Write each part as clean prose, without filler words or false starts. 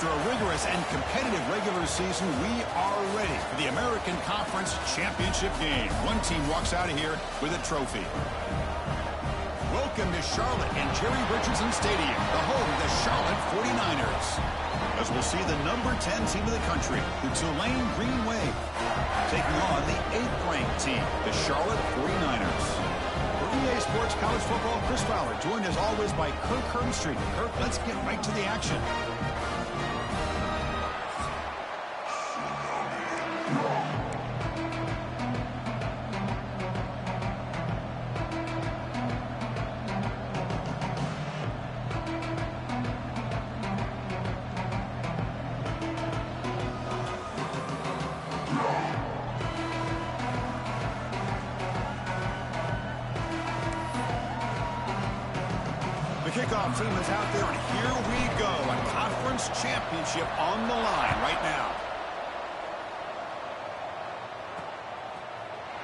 After a rigorous and competitive regular season, we are ready for the American Conference Championship game. One team walks out of here with a trophy. Welcome to Charlotte and Jerry Richardson Stadium, the home of the Charlotte 49ers. As we'll see the number 10 team of the country, the Tulane Green Wave, taking on the 8th-ranked team, the Charlotte 49ers. For EA Sports College Football, Chris Fowler, joined as always by Kirk Herbstreit. Kirk, let's get right to the action. Kickoff team is out there, and here we go. A conference championship on the line right now.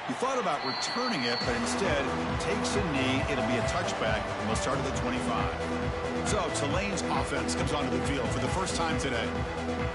He thought about returning it, but instead takes a knee. It'll be a touchback, and we'll start at the 25. So Tulane's offense comes onto the field for the first time today.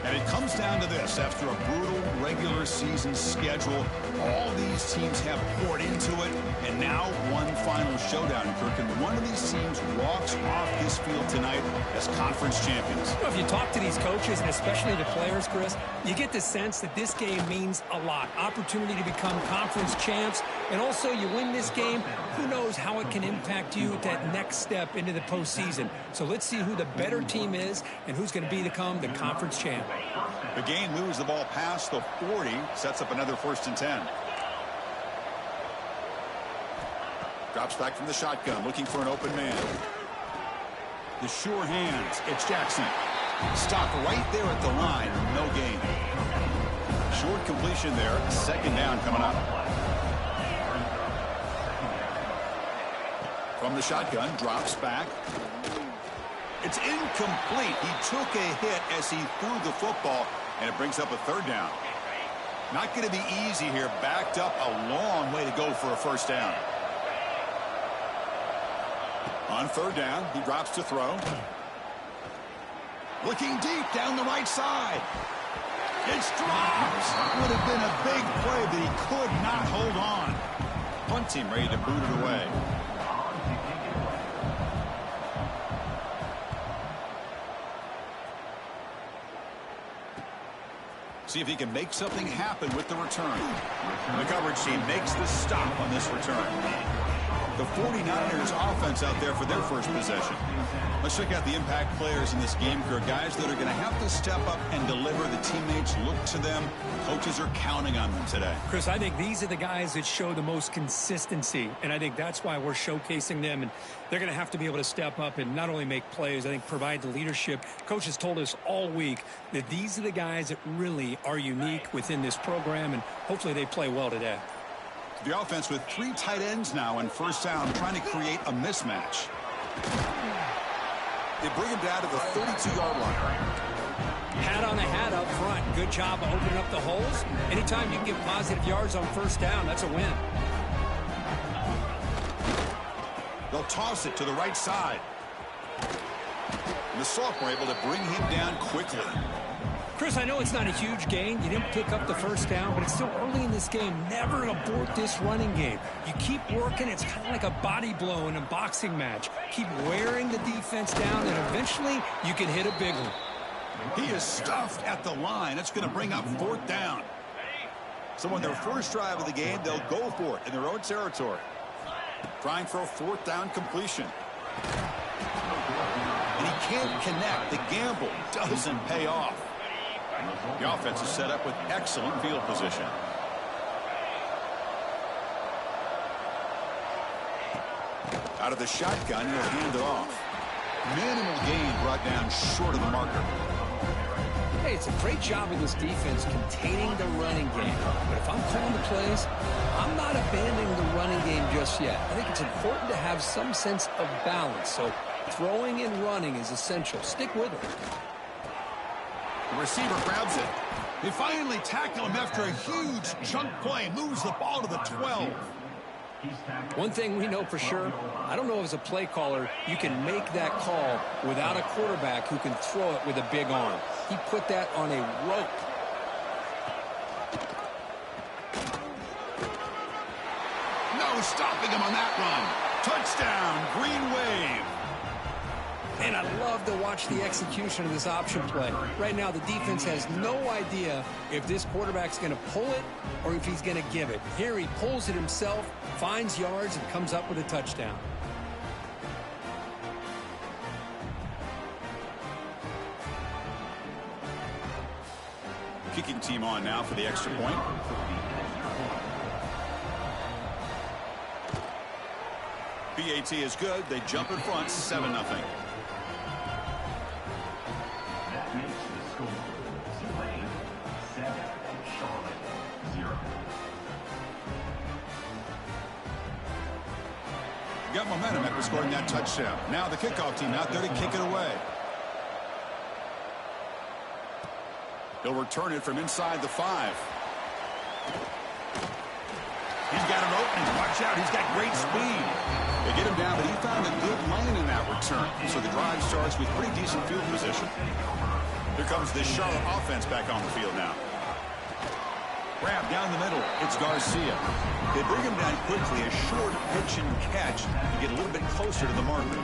And it comes down to this. After a brutal regular season schedule, all these teams have poured into it, and now one final showdown, Kirk. And one of these teams walks off this field tonight as conference champions. You know, if you talk to these coaches, and especially the players, Chris, you get the sense that this game means a lot. Opportunity to become conference champs, and also you win this game, who knows how it can impact you at that next step into the postseason. So let's see who the better team is and who's going to become the conference champ. The game moves the ball past the 40, sets up another 1st and 10. Drops back from the shotgun, looking for an open man. The sure hands, it's Jackson. Stopped right there at the line, no gain. Short completion there, 2nd down coming up. From the shotgun, drops back. It's incomplete. He took a hit as he threw the football, and it brings up a 3rd down. Not going to be easy here. Backed up a long way to go for a 1st down. On 3rd down, he drops to throw. Looking deep down the right side. It's dropped. Would have been a big play, but he could not hold on. Punt team ready to boot it away. See if he can make something happen with the return. The coverage team makes the stop on this return. The 49ers offense out there for their first possession. Let's check out the impact players in this game. There are guys that are going to have to step up and deliver. The teammates look to them. Coaches are counting on them today. Chris, I think these are the guys that show the most consistency, and I think that's why we're showcasing them. And they're going to have to be able to step up and not only make plays, I think provide the leadership. Coaches told us all week that these are the guys that really are unique within this program, and hopefully they play well today. The offense with 3 tight ends now on 1st down, trying to create a mismatch. They bring him down to the 32-yard line. Hat on a hat up front. Good job of opening up the holes. Anytime you can get positive yards on 1st down, that's a win. They'll toss it to the right side. And the sophomore able to bring him down quickly. Chris, I know it's not a huge gain. You didn't pick up the 1st down, but it's still early in this game. Never abort this running game. You keep working. It's kind of like a body blow in a boxing match. Keep wearing the defense down, and eventually you can hit a big one. He is stuffed at the line. It's going to bring up 4th down. So on their first drive of the game, they'll go for it in their own territory. Trying for a 4th down completion. And he can't connect. The gamble doesn't pay off. The offense is set up with excellent field position. Out of the shotgun, he'll hand it off. Minimal gain brought down short of the marker. Hey, it's a great job of this defense containing the running game. But if I'm calling the plays, I'm not abandoning the running game just yet. I think it's important to have some sense of balance. So throwing and running is essential. Stick with it. The receiver grabs it. They finally tackle him after a huge chunk play. Moves the ball to the 12. One thing we know for sure, I don't know as a play caller, you can make that call without a quarterback who can throw it with a big arm. He put that on a rope. No stopping him on that run. Touchdown, Green Wave. And I love to watch the execution of this option play. Right now, the defense has no idea if this quarterback's going to pull it or if he's going to give it. Here he pulls it himself, finds yards, and comes up with a touchdown. Kicking team on now for the extra point. BAT is good. They jump in front, 7-0. That makes the score Tulane 7, Charlotte 0. Got momentum after scoring that touchdown. Now the kickoff team out there to kick it away. He'll return it from inside the 5. He's got an opening. Watch out. He's got great speed. They get him down, but he found a good lane in that return. So the drive starts with pretty decent field position. Here comes the Charlotte offense back on the field now. Grab down the middle. It's Garcia. They bring him down quickly. A short pitch and catch to get a little bit closer to the marker.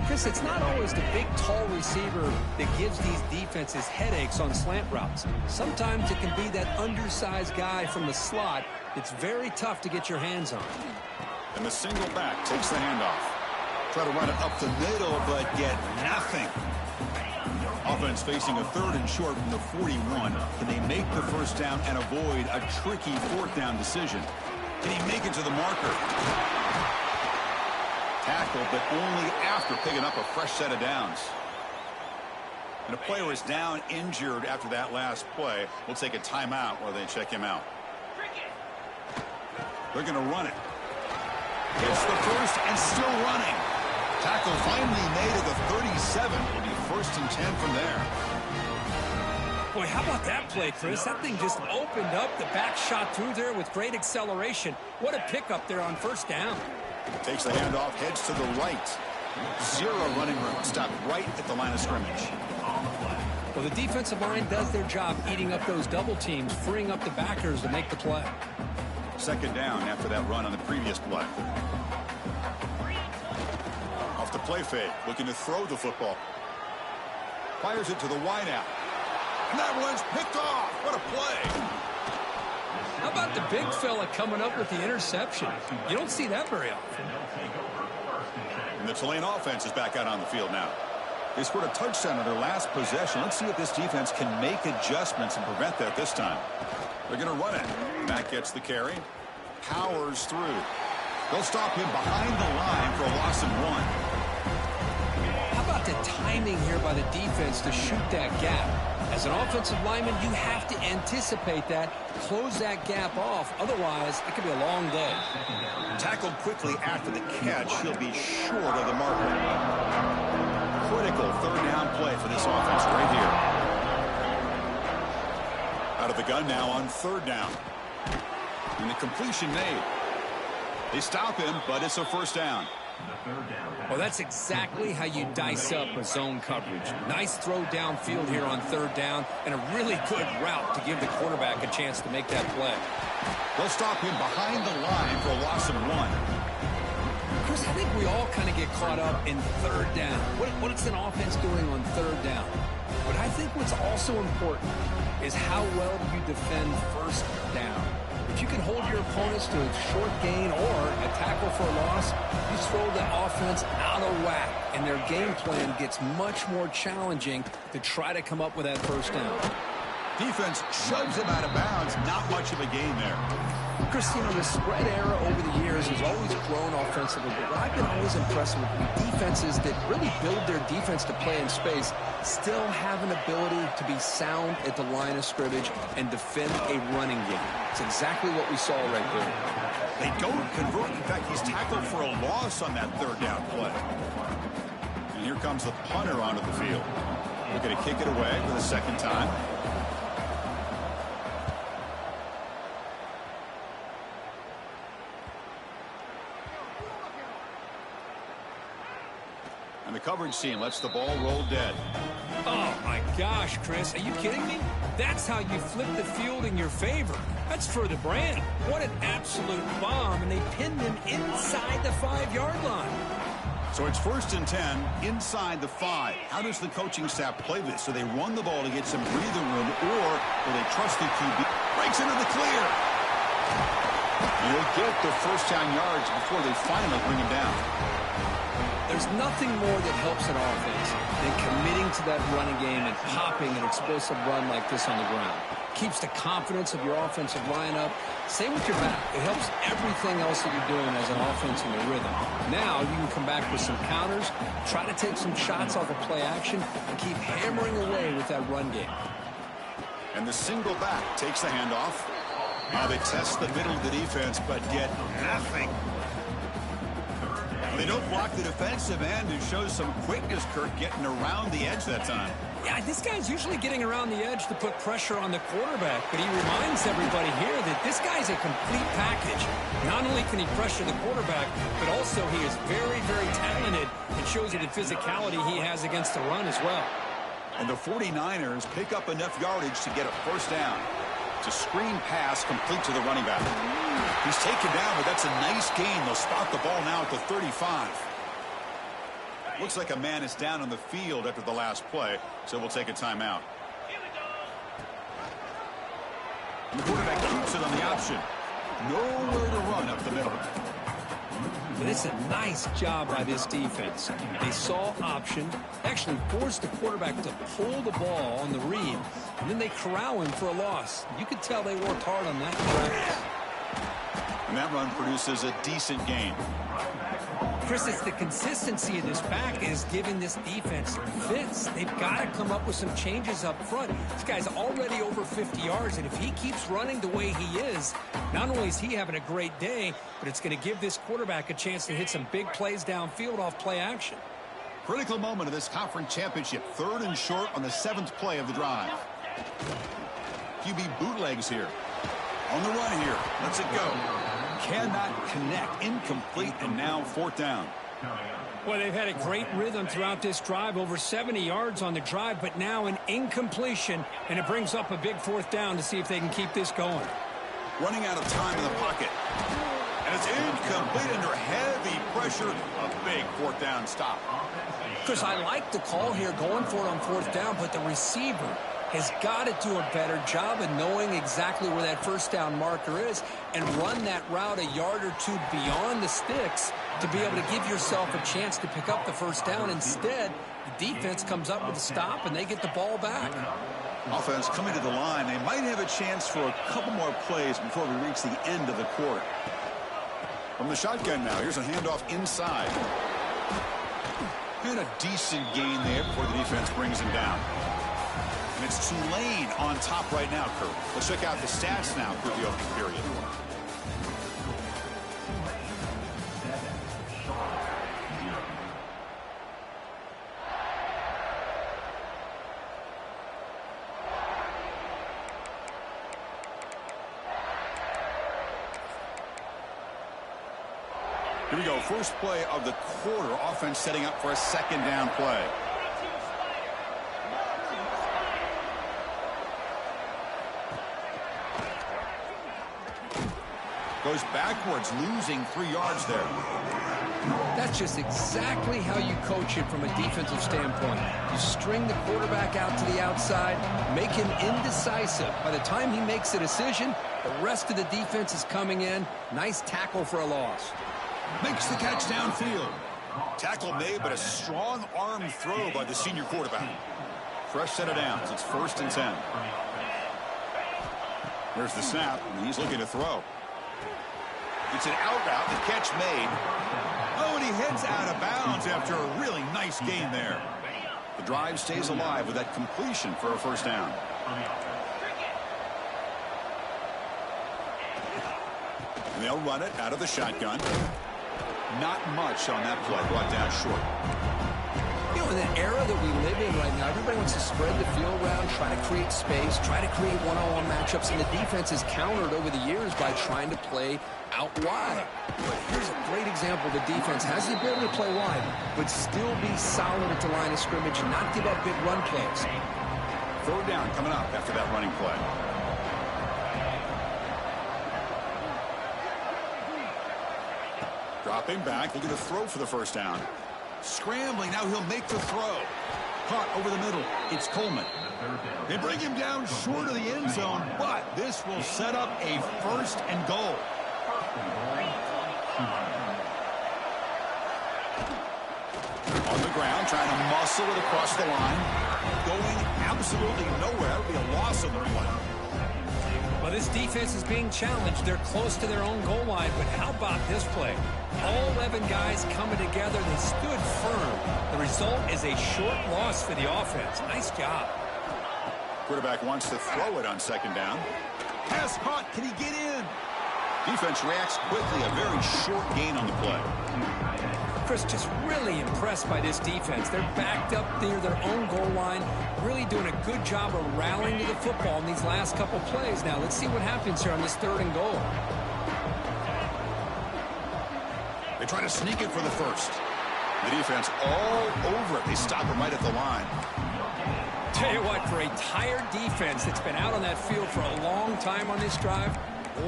Chris, it's not always the big, tall receiver that gives these defenses headaches on slant routes. Sometimes it can be that undersized guy from the slot that's very tough to get your hands on. And the single back takes the handoff. Try to run it up the middle, but get nothing. Offense facing a 3rd and short from the 41. Can they make the first down and avoid a tricky 4th down decision? Can he make it to the marker? Tackle, but only after picking up a fresh set of downs. And a player is down injured after that last play. We'll take a timeout while they check him out. They're going to run it. It's the first and still running. Tackle finally made at the 37. It'll be 1st and 10 from there. Boy, how about that play, Chris? That thing just opened up. The back shot through there with great acceleration. What a pickup there on 1st down. Takes the handoff, heads to the right. 0 running room. Stopped right at the line of scrimmage. Well, the defensive line does their job eating up those double teams, freeing up the backers to make the play. 2nd down after that run on the previous play. Off the play fake, looking to throw the football. Fires it to the wideout. And that one's picked off. What a play. How about the big fella coming up with the interception? You don't see that very often. And the Tulane offense is back out on the field now. They scored a touchdown on their last possession. Let's see if this defense can make adjustments and prevent that this time. They're going to run it. Matt gets the carry. Powers through. They'll stop him behind the line for a loss of 1. How about the timing here by the defense to shoot that gap? As an offensive lineman, you have to anticipate that, close that gap off. Otherwise, it could be a long day. Tackled quickly after the catch. He'll be short of the marker. Critical 3rd down play for this offense right here. Out of the gun now on 3rd down. And the completion made. They stop him, but it's a 1st down. Well, that's exactly how you dice up a zone coverage. Nice throw downfield here on 3rd down, and a really good route to give the quarterback a chance to make that play. They'll stop him behind the line for a loss of 1. Chris, I think we all kind of get caught up in 3rd down. What is an offense doing on 3rd down? But I think what's also important is how well do you defend 1st down. If you can hold your opponents to a short gain or a tackle for a loss, you throw the offense out of whack, and their game plan gets much more challenging to try to come up with that 1st down. Defense shoves him out of bounds. Not much of a gain there. Chris, you know, the spread era over the years has always grown offensively, but what I've been always impressed with defenses that really build their defense to play in space still have an ability to be sound at the line of scrimmage and defend a running game. It's exactly what we saw right there. They don't convert. In fact, he's tackled for a loss on that 3rd down play. And here comes the punter onto the field. They're going to kick it away for the 2nd time. coverage team lets the ball roll dead. Oh, my gosh, Chris. Are you kidding me? That's how you flip the field in your favor. That's for the brand. What an absolute bomb, and they pinned him inside the 5-yard line. So it's 1st and 10 inside the 5. How does the coaching staff play this? Do they run the ball to get some breathing room, or will they trust the QB? Breaks into the clear. They'll get the first down yards before they finally bring him down. There's nothing more that helps an offense than committing to that running game and popping an explosive run like this on the ground. Keeps the confidence of your offensive line up. Same with your back. It helps everything else that you're doing as an offense in your rhythm. Now you can come back with some counters, try to take some shots off of play action, and keep hammering away with that run game. And the single back takes the handoff. They test the middle of the defense, but get nothing. They don't block the defensive end, who shows some quickness, Kirk, getting around the edge that time. Yeah, this guy's usually getting around the edge to put pressure on the quarterback, but he reminds everybody here that this guy's a complete package. Not only can he pressure the quarterback, but also he is very, very talented and shows you the physicality he has against the run as well. And the 49ers pick up enough yardage to get a first down. It's a screen pass complete to the running back. He's taken down, but that's a nice gain. They'll spot the ball now at the 35. Looks like a man is down on the field after the last play, so we'll take a timeout. And the quarterback keeps it on the option. Nowhere to run up the middle. But it's a nice job by this defense. They saw option, actually forced the quarterback to pull the ball on the read, and then they corral him for a loss. You could tell they worked hard on that practice. And that run produces a decent gain. Chris, it's the consistency of this back is giving this defense fits. They've got to come up with some changes up front. This guy's already over 50 yards, and if he keeps running the way he is, not only is he having a great day, but it's going to give this quarterback a chance to hit some big plays downfield off play action. Critical moment of this conference championship. 3rd and short on the 7th play of the drive. QB bootlegs here. On the run here. Lets it go. Cannot connect. Incomplete, and now 4th down. Well, they've had a great rhythm throughout this drive, over 70 yards on the drive, but now an incompletion, and it brings up a big 4th down to see if they can keep this going. Running out of time in the pocket. And it's incomplete under heavy pressure. A big 4th down stop. Chris, I like the call here, going for it on 4th down, but the receiver has got to do a better job of knowing exactly where that first down marker is and run that route a yard or two beyond the sticks to be able to give yourself a chance to pick up the first down. Instead, the defense comes up with a stop and they get the ball back. Offense coming to the line. They might have a chance for a couple more plays before we reach the end of the quarter. From the shotgun now, here's a handoff inside. And a decent gain there before the defense brings him down. And it's Tulane on top right now, Kurt. Let's check out the stats now through the opening period. Here we go. First play of the quarter. Offense setting up for a 2nd down play. Goes backwards, losing 3 yards there. That's just exactly how you coach it from a defensive standpoint. You string the quarterback out to the outside, make him indecisive. By the time he makes a decision, the rest of the defense is coming in. Nice tackle for a loss. Makes the catch downfield. Tackle made, but a strong arm throw by the senior quarterback. Fresh set of downs. It's 1st and 10. There's the snap, and he's looking to throw. It's an out route, the catch made. Oh, and he heads out of bounds after a really nice gain there. The drive stays alive with that completion for a first down. And they'll run it out of the shotgun. Not much on that play, brought down short. You know, in the era that we live in right now, everybody wants to spread the field around, try to create space, try to create one-on-one matchups, and the defense has countered over the years by trying to play out wide. But here's a great example. The defense has the ability to play wide, but still be solid at the line of scrimmage and not give up big run plays. Third down coming up after that running play. Dropping back, looking to throw for the first down. Scrambling, now he'll make the throw. Caught over the middle, it's Coleman. They bring him down short of the end zone, but this will set up a first and goal. On the ground, trying to muscle it across the line. Going absolutely nowhere. That would be a loss on the play. Well, this defense is being challenged. They're close to their own goal line, but how about this play? All 11 guys coming together. They stood firm. The result is a short loss for the offense. Nice job. Quarterback wants to throw it on second down. Pass caught. Can he get in? Defense reacts quickly. A very short gain on the play. Chris, just really impressed by this defense. They're backed up near their own goal line, really doing a good job of rallying to the football in these last couple plays. Now, let's see what happens here on this third and goal. They try to sneak it for the first. The defense all over it. They stop him right at the line. Tell you what, for a tired defense that's been out on that field for a long time on this drive,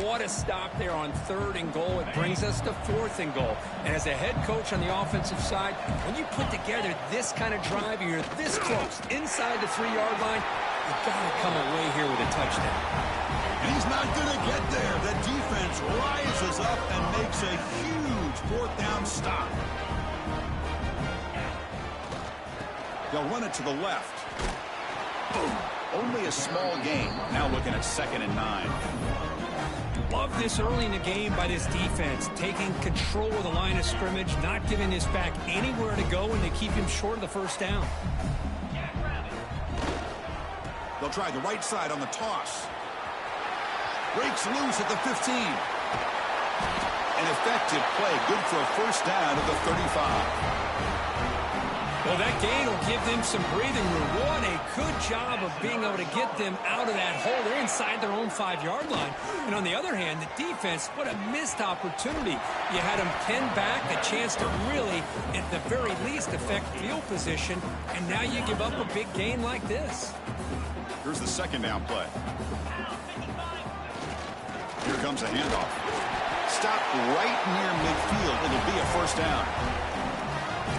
what a stop there on third and goal. It brings us to fourth and goal. And as a head coach on the offensive side, when you put together this kind of drive, you're this close inside the 3-yard line, you've got to come away here with a touchdown. And he's not going to get there. The defense rises up and makes a huge fourth down stop. They'll run it to the left. Boom. Only a small gain. Now looking at 2nd and 9. Love this early in the game by this defense, taking control of the line of scrimmage, not giving this back anywhere to go, and they keep him short of the first down. They'll try the right side on the toss. Breaks loose at the 15. An effective play, good for a first down at the 35. Well, that gain will give them some breathing room. What a good job of being able to get them out of that hole. They're inside their own 5-yard line. And on the other hand, the defense, what a missed opportunity. You had them pinned back, a chance to really, at the very least, affect field position. And now you give up a big gain like this. Here's the second down play. Here comes a handoff. Stop right near midfield. It'll be a first down.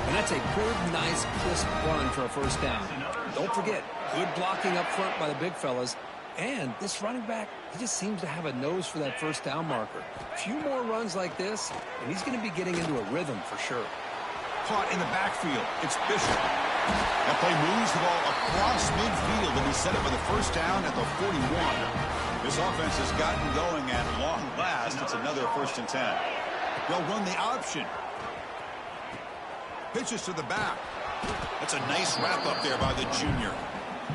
And that's a good, nice, crisp run for a first down. Don't forget, good blocking up front by the big fellas. And this running back, he just seems to have a nose for that first down marker. A few more runs like this, and he's going to be getting into a rhythm for sure. Caught in the backfield. It's Bishop. That play moves the ball across midfield, and he set it for the first down at the 41. This offense has gotten going at long last. It's another 1st and 10. They'll run the option. Pitches to the back. That's a nice wrap up there by the junior.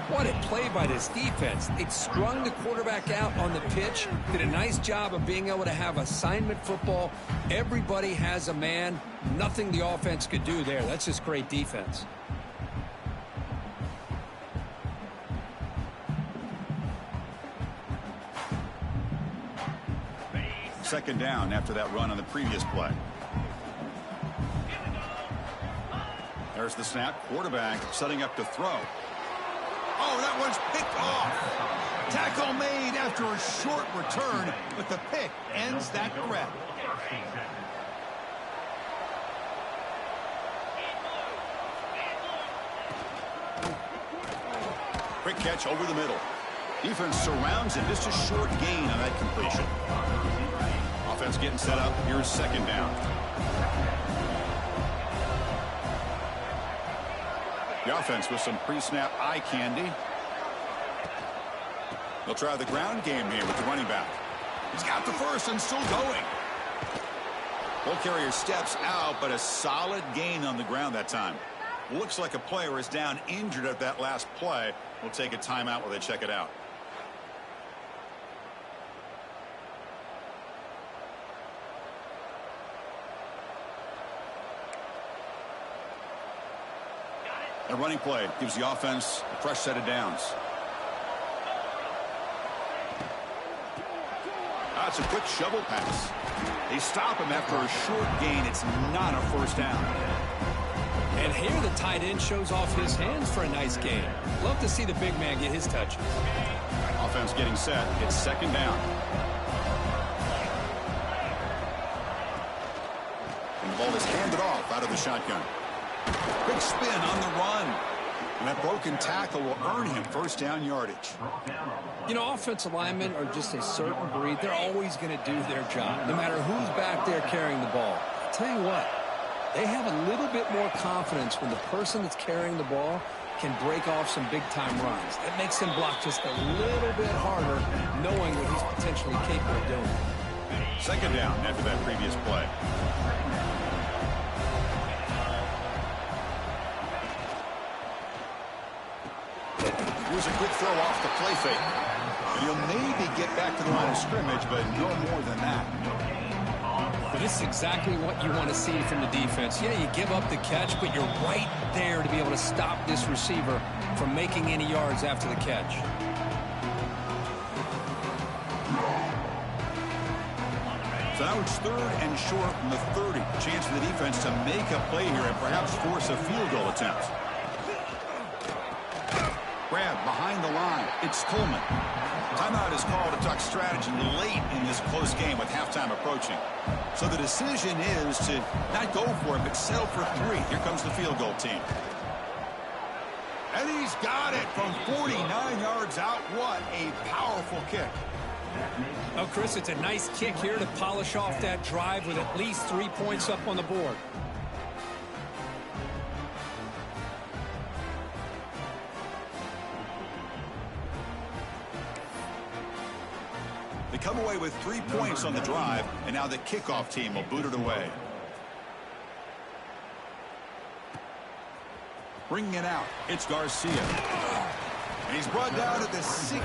What a play by this defense. It strung the quarterback out on the pitch, did a nice job of being able to have assignment football. Everybody has a man. Nothing the offense could do there. That's just great defense. Second down after that run on the previous play. There's the snap. Quarterback setting up to throw. Oh, that one's picked off. Tackle made after a short return, but the pick ends that threat. Quick catch over the middle. Defense surrounds him. Just a short gain on that completion. Offense getting set up. Here's second down. The offense with some pre-snap eye candy. They'll try the ground game here with the running back. He's got the first and still going. Ball carrier steps out, but a solid gain on the ground that time. Looks like a player is down injured at that last play. We'll take a timeout while they check it out. A running play gives the offense a fresh set of downs. That's a quick shovel pass. They stop him after a short gain. It's not a first down. And here the tight end shows off his hands for a nice gain. Love to see the big man get his touches. Offense getting set. It's second down. And the ball is handed off out of the shotgun. Big spin on the run. And that broken tackle will earn him first down yardage. You know, offensive linemen are just a certain breed. They're always going to do their job, no matter who's back there carrying the ball. I'll tell you what, they have a little bit more confidence when the person that's carrying the ball can break off some big-time runs. That makes him block just a little bit harder, knowing what he's potentially capable of doing. Second down after that previous play. Here's a quick throw off the play fake. And he'll maybe get back to the line of scrimmage, but no more than that. But this is exactly what you want to see from the defense. Yeah, you give up the catch, but you're right there to be able to stop this receiver from making any yards after the catch. So now it's third and short from the 30. Chance for the defense to make a play here and perhaps force a field goal attempt. Grab behind the line. It's Coleman. Timeout is called to talk strategy late in this close game with halftime approaching. So the decision is to not go for it, but settle for 3. Here comes the field goal team. And he's got it from 49 yards out. What a powerful kick. Oh, Chris, it's a nice kick here to polish off that drive with at least 3 points up on the board. They come away with 3 points on the drive, and now the kickoff team will boot it away. Bringing it out, it's Garcia. And he's brought down at the 16.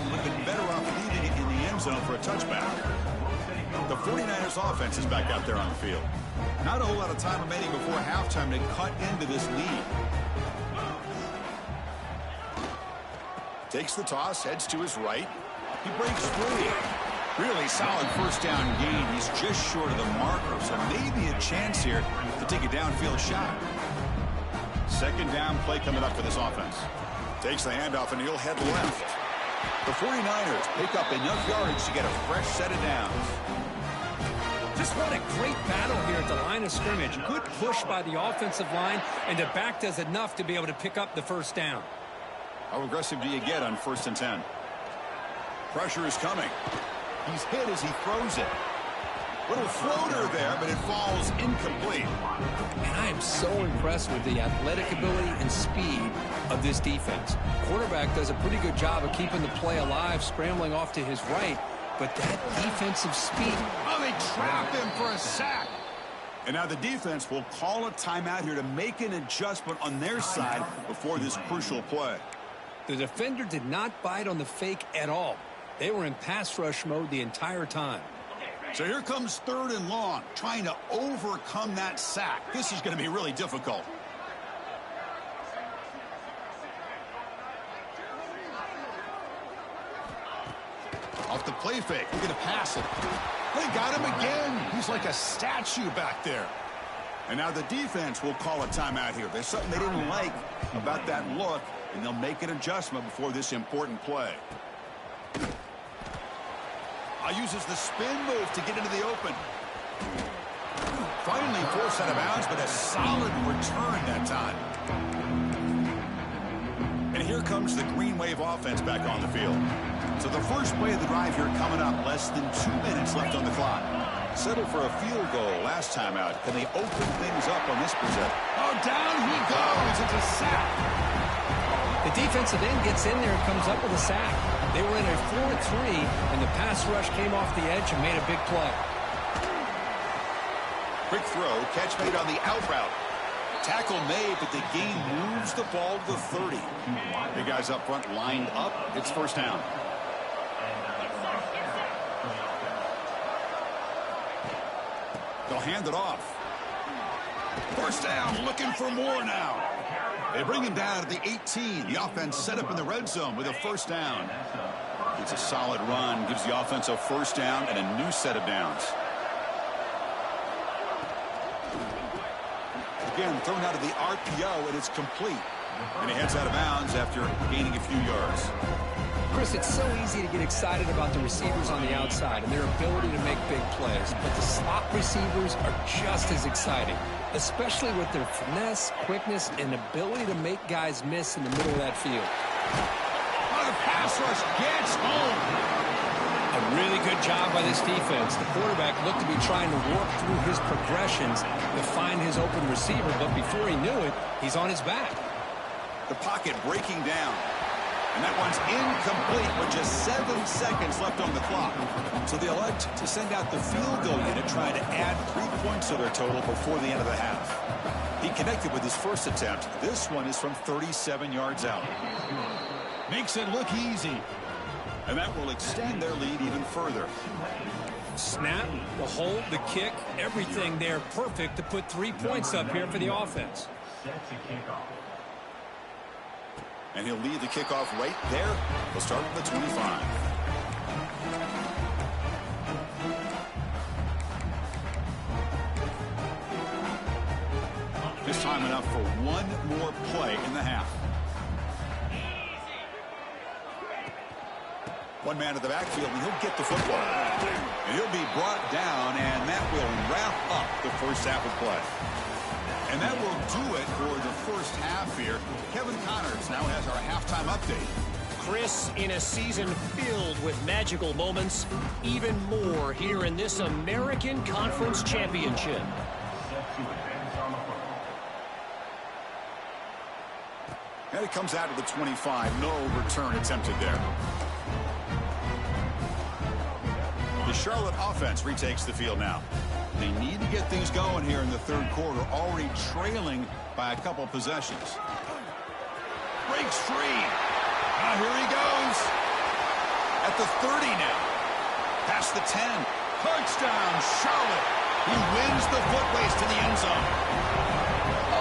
Would have been better off leaving it in the end zone for a touchback. The 49ers offense is back out there on the field. Not a whole lot of time remaining before halftime to cut into this lead. Takes the toss, heads to his right. He breaks free. Really solid first down gain. He's just short of the marker, so maybe a chance here to take a downfield shot. Second down play coming up for this offense. Takes the handoff and he'll head left. The 49ers pick up enough yards to get a fresh set of downs. Just what a great battle here at the line of scrimmage. Good push by the offensive line, and the back does enough to be able to pick up the first down. How aggressive do you get on 1st and 10? Pressure is coming. He's hit as he throws it. Little floater there, but it falls incomplete. And I am so impressed with the athletic ability and speed of this defense. Quarterback does a pretty good job of keeping the play alive, scrambling off to his right, but that defensive speed. Oh, they trap him for a sack. And now the defense will call a timeout here to make an adjustment on their side before this crucial play. The defender did not bite on the fake at all. They were in pass rush mode the entire time. So here comes 3rd and long, trying to overcome that sack. This is going to be really difficult. Off the play fake, they're going to pass it. They got him again. He's like a statue back there. And now the defense will call a timeout here. There's something they didn't like about that look, and they'll make an adjustment before this important play. Uses the spin move to get into the open. Finally forced out of bounds, but a solid return that time. And here comes the Green Wave offense back on the field. So the first play of the drive here coming up. Less than 2 minutes left on the clock. Settled for a field goal last time out. Can they open things up on this possession? Oh, down he goes. It's a sack. The defensive end gets in there and comes up with a sack. They were in a 4-3, and the pass rush came off the edge and made a big play. Quick throw, catch made on the out route. Tackle made, but the gain moves the ball to the 30. Big guys up front lined up. It's first down. They'll hand it off. First down, looking for more now. They bring him down at the 18. The offense set up in the red zone with a first down. It's a solid run, gives the offense a first down and a new set of downs. Again, thrown out of the RPO, and it's complete. And he heads out of bounds after gaining a few yards. Chris, it's so easy to get excited about the receivers on the outside and their ability to make big plays, but the slot receivers are just as exciting, especially with their finesse, quickness, and ability to make guys miss in the middle of that field. Oh, the pass rush gets home. A really good job by this defense. The quarterback looked to be trying to work through his progressions to find his open receiver, but before he knew it, he's on his back. The pocket breaking down. And that one's incomplete with just 7 seconds left on the clock. So they elect to send out the field goal unit, trying to add 3 points to their total before the end of the half. He connected with his first attempt. This one is from 37 yards out. Makes it look easy. And that will extend their lead even further. Snap, the hold, the kick, everything there perfect to put 3 points up here for the offense. Set to kickoff. And he'll lead the kickoff right there. He'll start with the 25. This time enough for one more play in the half. One man to the backfield, and he'll get the football. And he'll be brought down, and that will wrap up the first half of play. And that will do it for the first half here. Kevin Connors now has our halftime update. Chris, in a season filled with magical moments, even more here in this American Conference Championship. Set to advance on the football. And it comes out to the 25. No return attempted there. The Charlotte offense retakes the field now. They need to get things going here in the third quarter, already trailing by a couple possessions. Breaks free. Now here he goes. At the 30 now. Past the 10. Touchdown, Charlotte. He wins the foot race to the end zone.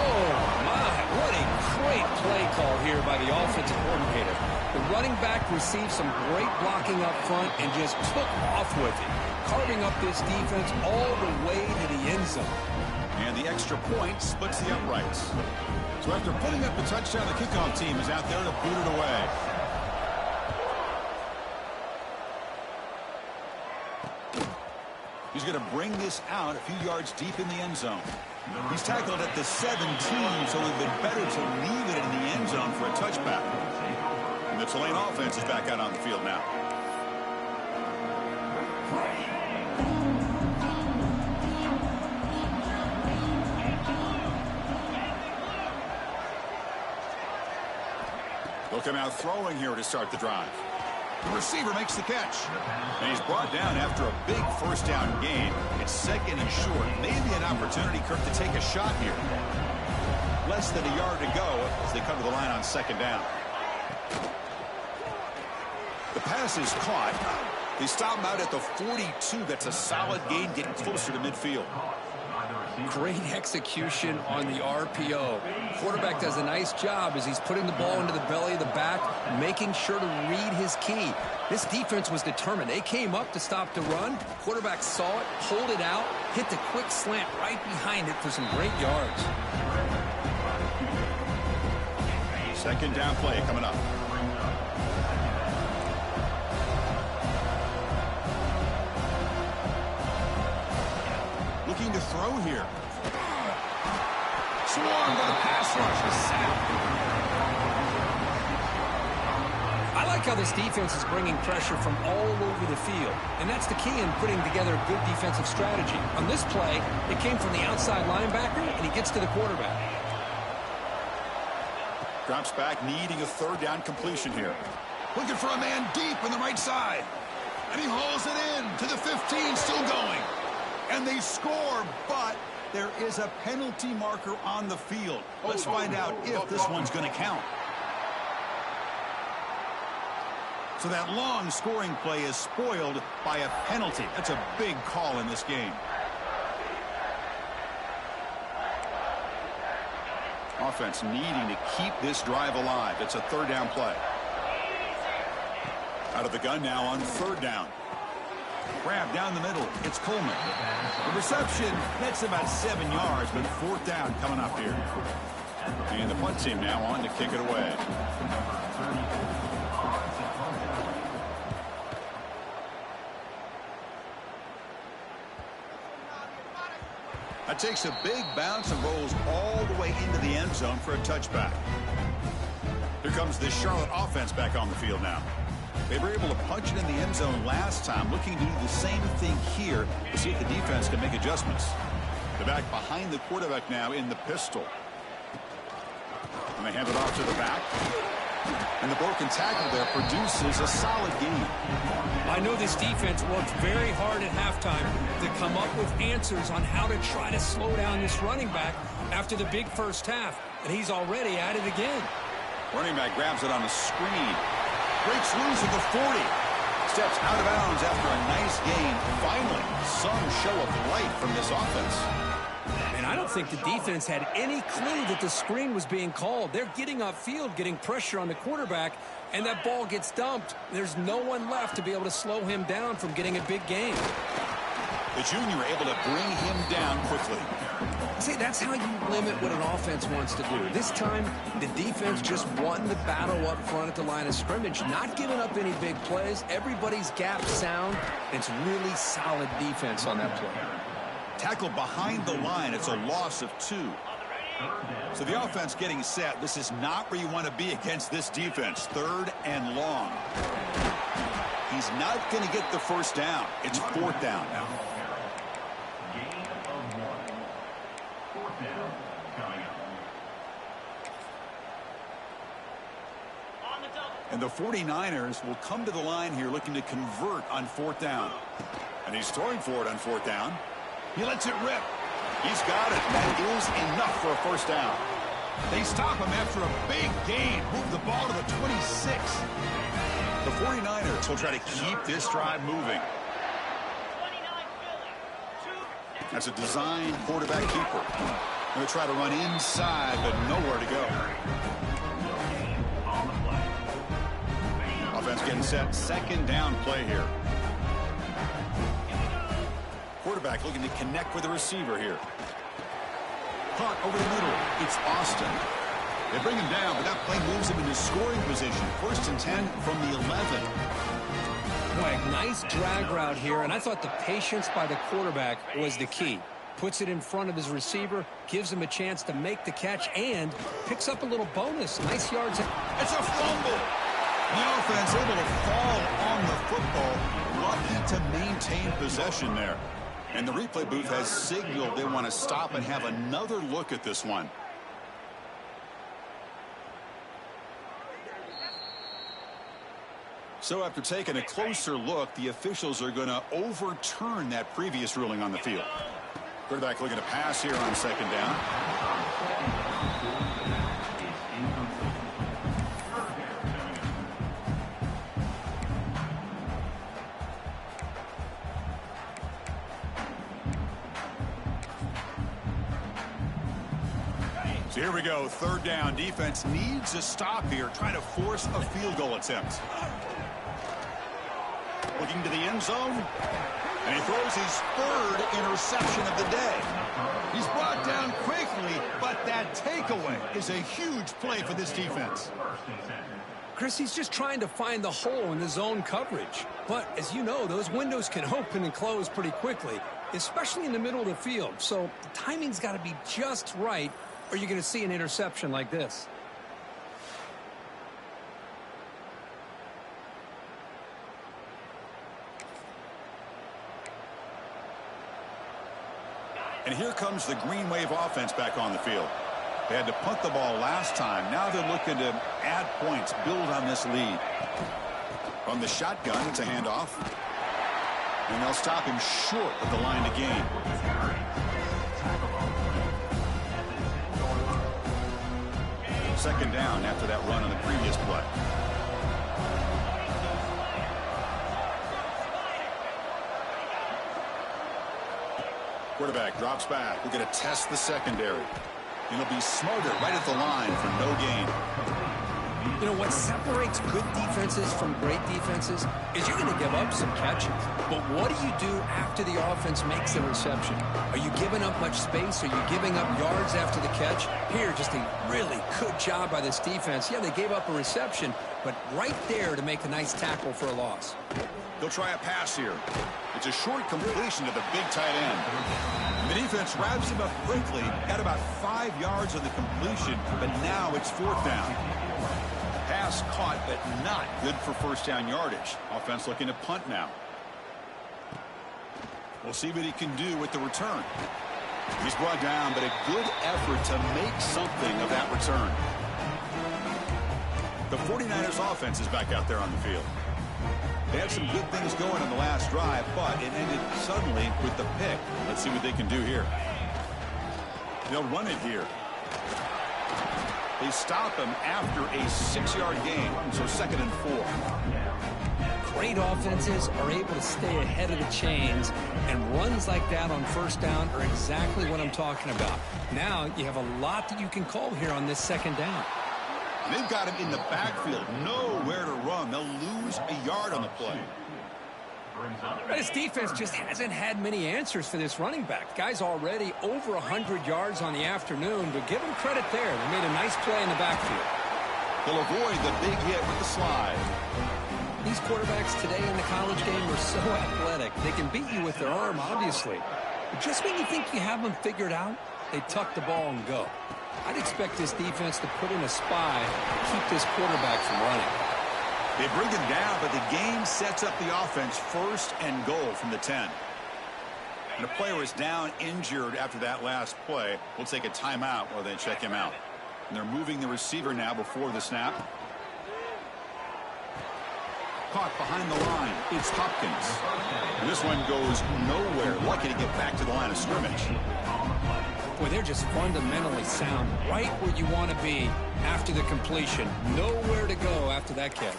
Oh, my. What a great play call here by the offensive coordinator. The running back received some great blocking up front and just took off with it, carving up this defense all the way to the end zone. And the extra point splits the uprights. So after putting up the touchdown, the kickoff team is out there to boot it away. He's going to bring this out a few yards deep in the end zone. He's tackled at the 17, so it would have been better to leave it in the end zone for a touchback. And the Tulane offense is back out on the field now. They'll come out throwing here to start the drive. The receiver makes the catch. And he's brought down after a big first down gain. It's second and short. Maybe an opportunity, Kirk, to take a shot here. Less than a yard to go as they come to the line on second down. The pass is caught. They stop him out at the 42. That's a solid gain, getting closer to midfield. Great execution on the RPO. Quarterback does a nice job as he's putting the ball into the belly of the back, making sure to read his key. This defense was determined. They came up to stop the run. Quarterback saw it, pulled it out, hit the quick slant right behind it for some great yards. Second down play coming up. Looking to throw here. Swarmed by the pass rush. A sack. I like how this defense is bringing pressure from all over the field, and that's the key in putting together a good defensive strategy. On this play, it came from the outside linebacker, and he gets to the quarterback. Drops back, needing a third down completion here. Looking for a man deep on the right side. And he hauls it in to the 15, still going. And they score, but there is a penalty marker on the field. Let's find out if this one's going to count. So that long scoring play is spoiled by a penalty. That's a big call in this game. Offense needing to keep this drive alive. It's a third down play. Out of the gun now on third down. Grab down the middle. It's Coleman. The reception, that's about 7 yards, but fourth down coming up here. And the punt team now on to kick it away. That takes a big bounce and rolls all the way into the end zone for a touchback. Here comes the Charlotte offense back on the field now. They were able to punch it in the end zone last time, looking to do the same thing here to see if the defense can make adjustments. They're back behind the quarterback now in the pistol. And they hand it off to the back. And the broken tackle there produces a solid game. I know this defense worked very hard at halftime to come up with answers on how to try to slow down this running back after the big first half. And he's already at it again. Running back grabs it on a screen. Breaks loose at the 40. Steps out of bounds after a nice gain. Finally, some show of light from this offense. And I don't think the defense had any clue that the screen was being called. They're getting upfield, getting pressure on the quarterback, and that ball gets dumped. There's no one left to be able to slow him down from getting a big gain. The junior able to bring him down quickly. See, that's how you limit what an offense wants to do. This time, the defense just won the battle up front at the line of scrimmage, not giving up any big plays. Everybody's gap sound. It's really solid defense on that play. Tackle behind the line. It's a loss of 2. So the offense getting set. This is not where you want to be against this defense. Third and long. He's not going to get the first down. It's fourth down now. And the 49ers will come to the line here looking to convert on fourth down. And he's throwing for it on fourth down. He lets it rip. He's got it. That is enough for a first down. They stop him after a big gain. Move the ball to the 26. The 49ers will try to keep this drive moving. That's a design quarterback keeper. Going to try to run inside, but nowhere to go. Offense getting set. Second down play here. Quarterback looking to connect with the receiver here. Punt over the middle. It's Austin. They bring him down, but that play moves him into scoring position. First and 10 from the 11. Boy, nice drag route here, and I thought the patience by the quarterback was the key. Puts it in front of his receiver, gives him a chance to make the catch, and picks up a little bonus. Nice yards. It's a fumble. The offense able to fall on the football. Lucky to maintain possession there. And the replay booth has signaled they want to stop and have another look at this one. So after taking a closer look, the officials are going to overturn that previous ruling on the field. Quarterback looking to pass here on second down. So here we go, third down. Defense needs a stop here, trying to force a field goal attempt. Looking to the end zone, and he throws his third interception of the day. He's brought down quickly, but that takeaway is a huge play for this defense. Chris, he's just trying to find the hole in the zone coverage. But as you know, those windows can open and close pretty quickly, especially in the middle of the field. So the timing's got to be just right, or you're going to see an interception like this. And here comes the Green Wave offense back on the field. They had to punt the ball last time. Now they're looking to add points, build on this lead. On the shotgun, it's a handoff. And they'll stop him short of the line to gain. Second down after that run on the previous play. Quarterback drops back. We're going to test the secondary. And he'll be smarter right at the line for no gain. You know, what separates good defenses from great defenses is you're going to give up some catches. But what do you do after the offense makes the reception? Are you giving up much space? Are you giving up yards after the catch? Here, just a really good job by this defense. Yeah, they gave up a reception, but right there to make a nice tackle for a loss. They'll try a pass here. It's a short completion to the big tight end. The defense wraps him up quickly. Got about 5 yards on the completion, but now it's 4th down. Pass caught, but not good for first down yardage. Offense looking to punt now. We'll see what he can do with the return. He's brought down, but a good effort to make something of that return. The 49ers offense is back out there on the field. They had some good things going on the last drive, but it ended suddenly with the pick. Let's see what they can do here. They'll run it here. They stop him after a 6-yard gain, so 2nd and 4. Great offenses are able to stay ahead of the chains, and runs like that on first down are exactly what I'm talking about. Now you have a lot that you can call here on this 2nd down. They've got him in the backfield, nowhere to run. They'll lose a yard on the play. This defense just hasn't had many answers for this running back. Guy's already over 100 yards on the afternoon, but give him credit there. They made a nice play in the backfield. They'll avoid the big hit with the slide. These quarterbacks today in the college game are so athletic. They can beat you with their arm, obviously. But just when you think you have them figured out, they tuck the ball and go. I'd expect this defense to put in a spy to keep this quarterback from running. They bring him down, but the game sets up the offense 1st and goal from the 10. And a player is down injured after that last play. We'll take a timeout while they check him out. And they're moving the receiver now before the snap. Caught behind the line. It's Hopkins. And this one goes nowhere. Lucky to get back to the line of scrimmage. Boy, they're just fundamentally sound, right where you want to be after the completion. Nowhere to go after that catch.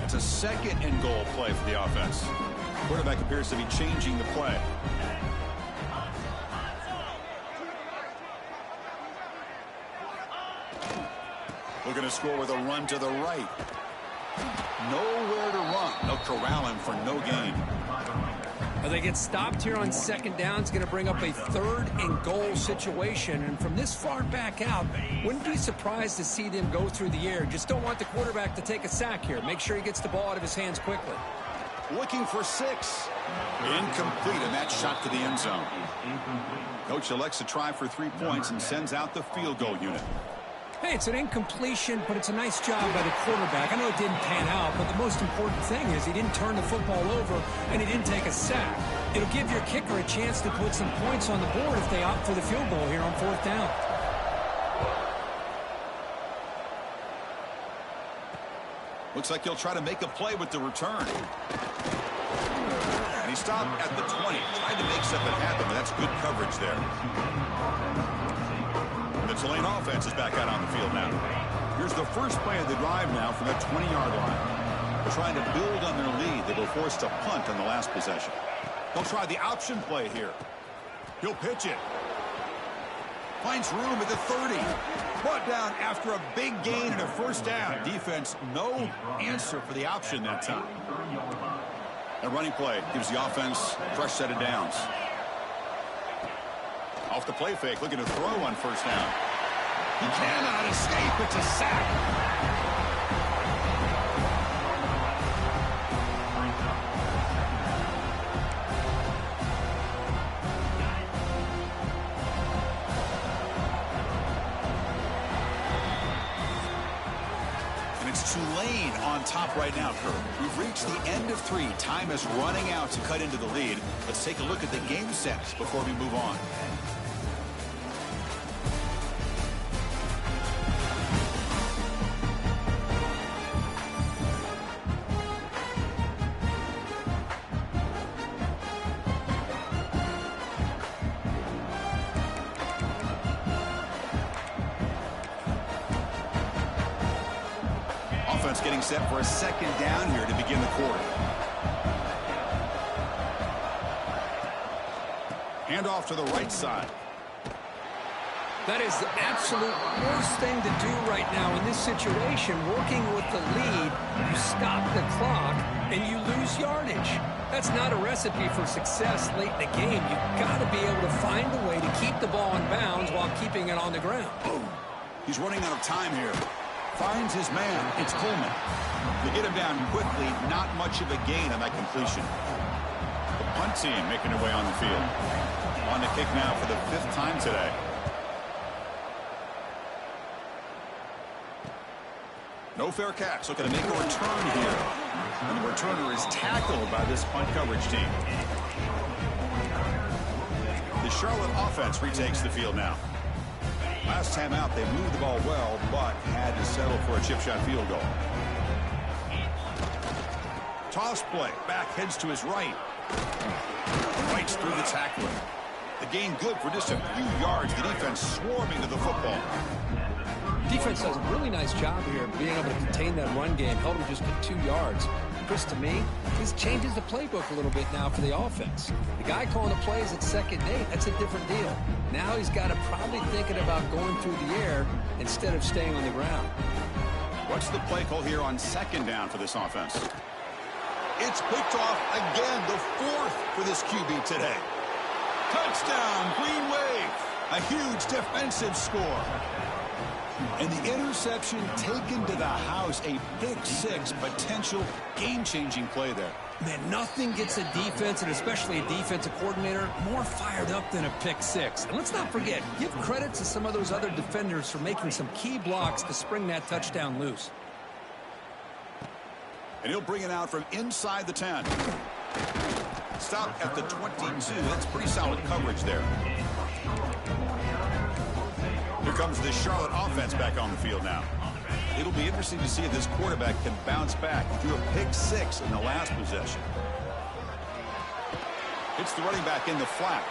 It's a 2nd and goal play for the offense. Quarterback appears to be changing the play. Looking to score with a run to the right. Nowhere to run. They'll corral him for no gain. They get stopped here on 2nd down. It's going to bring up a 3rd and goal situation. And from this far back out, wouldn't be surprised to see them go through the air. Just don't want the quarterback to take a sack here. Make sure he gets the ball out of his hands quickly. Looking for 6. Incomplete, and that shot to the end zone. Coach elects to try for 3 points and sends out the field goal unit. Hey, it's an incompletion, but it's a nice job by the quarterback. I know it didn't pan out, but the most important thing is he didn't turn the football over and he didn't take a sack. It'll give your kicker a chance to put some points on the board if they opt for the field goal here on 4th down. Looks like he'll try to make a play with the return. And he stopped at the 20. Tried to make something happen, but that's good coverage there. The Tulane offense is back out on the field now. Here's the first play of the drive now from that 20-yard line. They're trying to build on their lead. They were forced to punt on the last possession. They'll try the option play here. He'll pitch it. Finds room at the 30. Brought down after a big gain and a 1st down. Defense, no answer for the option that time. A running play gives the offense a fresh set of downs. Off the play fake, looking to throw on 1st down. He cannot escape. It's a sack. And it's Tulane on top right now, Kurt. We've reached the end of 3. Time is running out to cut into the lead. Let's take a look at the game sets before we move on. Offense getting set for a 2nd down here to begin the quarter. Hand off to the right side. That is the absolute worst thing to do right now in this situation. Working with the lead, you stop the clock, and you lose yardage. That's not a recipe for success late in the game. You've got to be able to find a way to keep the ball in bounds while keeping it on the ground. He's running out of time here. Finds his man. It's Coleman. They get him down quickly. Not much of a gain on that completion. The punt team making their way on the field. On the kick now for the 5th time today. No fair catch. Looking to make a return here. And the returner is tackled by this punt coverage team. The Charlotte offense retakes the field now. Last time out, they moved the ball well, but had to settle for a chip shot field goal. Toss play. Back heads to his right. Fights through the tackler. The gain good for just a few yards. The defense swarming to the football. Defense does a really nice job here of being able to contain that run game. Held him just to 2 yards. Chris, to me, this changes the playbook a little bit now for the offense. The guy calling the plays at 2nd and 8, that's a different deal. Now he's got to probably thinking about going through the air instead of staying on the ground. What's the play call here on 2nd down for this offense? It's picked off again, the 4th for this QB today. Touchdown, Green Wave. A huge defensive score. And the interception taken to the house, a pick-6 potential game-changing play there. Man, nothing gets a defense, and especially a defensive coordinator, more fired up than a pick-6. And let's not forget, give credit to some of those other defenders for making some key blocks to spring that touchdown loose. And he'll bring it out from inside the 10. Stop at the 22. That's pretty solid coverage there. Here comes the Charlotte offense back on the field now. It'll be interesting to see if this quarterback can bounce back. He threw a pick-6 in the last possession. It's the running back in the flat.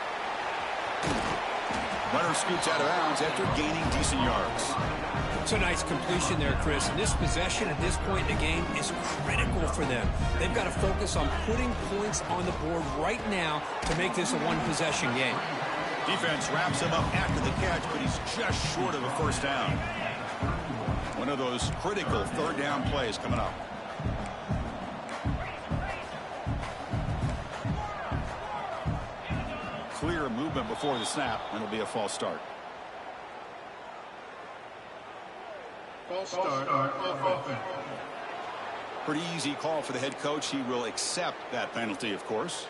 Runner scoots out of bounds after gaining decent yards. It's a nice completion there, Chris. And this possession at this point in the game is critical for them. They've got to focus on putting points on the board right now to make this a one-possession game. Defense wraps him up after the catch, but he's just short of a 1st down. One of those critical 3rd down plays coming up. Clear movement before the snap, and it'll be a false start. False start offense. Pretty easy call for the head coach. He will accept that penalty, of course.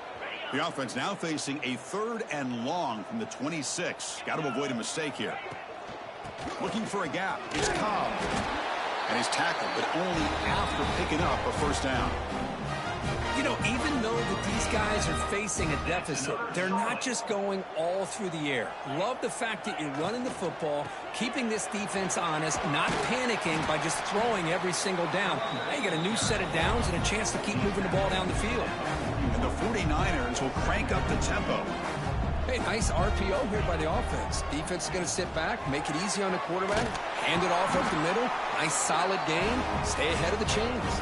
The offense now facing a 3rd and long from the 26. Got to avoid a mistake here. Looking for a gap. It's Cobb. And he's tackled, but only after picking up a 1st down. You know, even though that these guys are facing a deficit, they're not just going all through the air. Love the fact that you're running the football, keeping this defense honest, not panicking by just throwing every single down. Now you got a new set of downs and a chance to keep moving the ball down the field. And the 49ers will crank up the tempo. Hey, nice RPO here by the offense. Defense is going to sit back, make it easy on the quarterback, hand it off up the middle. Nice solid game. Stay ahead of the chains.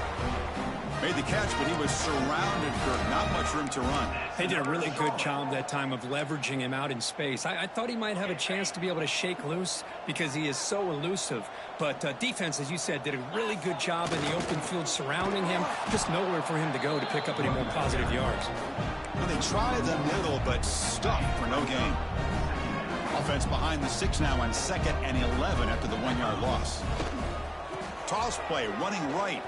Made the catch, but he was surrounded for not much room to run. They did a really good job that time of leveraging him out in space. I thought he might have a chance to be able to shake loose because he is so elusive. But defense, as you said, did a really good job in the open field surrounding him. Just nowhere for him to go to pick up any more positive yards. Well, they tried the middle, but stuffed for no gain. Offense behind the 6 now on 2nd and 11 after the 1-yard loss. Toss play, running right.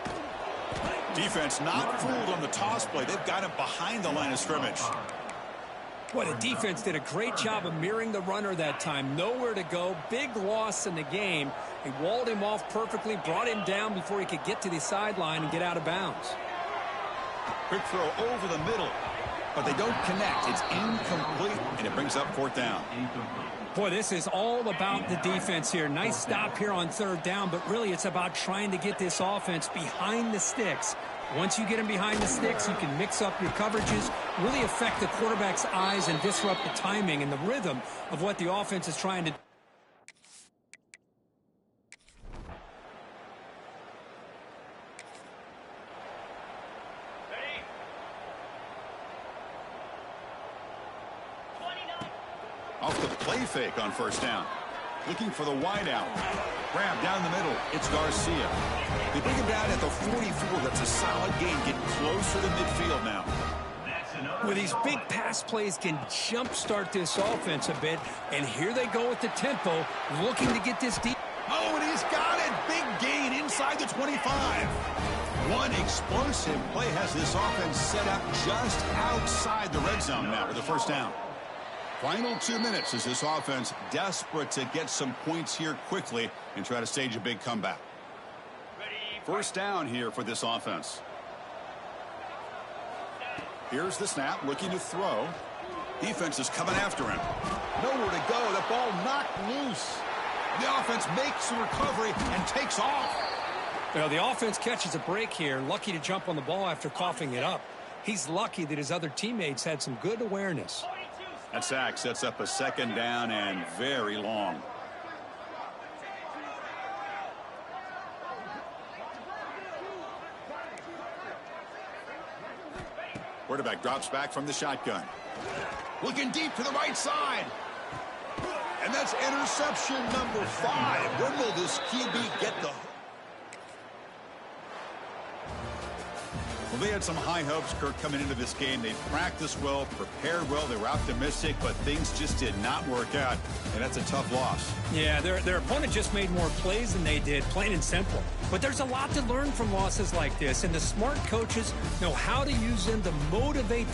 Defense not fooled on the toss play. They've got him behind the line of scrimmage. Boy, the defense did a great job of mirroring the runner that time. Nowhere to go. Big loss in the game. They walled him off perfectly, brought him down before he could get to the sideline and get out of bounds. Quick throw over the middle, but they don't connect. It's incomplete, and it brings up 4th down. Boy, this is all about the defense here. Nice stop here on 3rd down, but really it's about trying to get this offense behind the sticks. Once you get them behind the sticks, you can mix up your coverages, really affect the quarterback's eyes and disrupt the timing and the rhythm of what the offense is trying to do. fake on first down. Looking for the wide out. Grab down the middle. It's Garcia. They bring him down at the 44. That's a solid gain. Getting closer to midfield now. With these big pass plays can jumpstart this offense a bit. And here they go with the tempo, looking to get this deep. Oh, and he's got it. Big gain inside the 25. One explosive play has this offense set up just outside the red zone now with the first down. Final 2 minutes as this offense desperate to get some points here quickly and try to stage a big comeback. First down here for this offense. Here's the snap, looking to throw. Defense is coming after him. Nowhere to go. The ball knocked loose. The offense makes the recovery and takes off. Well, the offense catches a break here, lucky to jump on the ball after coughing it up. He's lucky that his other teammates had some good awareness. That sack sets up a second down and very long. Quarterback drops back from the shotgun. Looking deep to the right side. And that's interception number 5. When will this QB get the... Well, they had some high hopes, Kirk, coming into this game. They practiced well, prepared well. They were optimistic, but things just did not work out. And that's a tough loss. Yeah, their opponent just made more plays than they did, plain and simple. But there's a lot to learn from losses like this, and the smart coaches know how to use them to motivate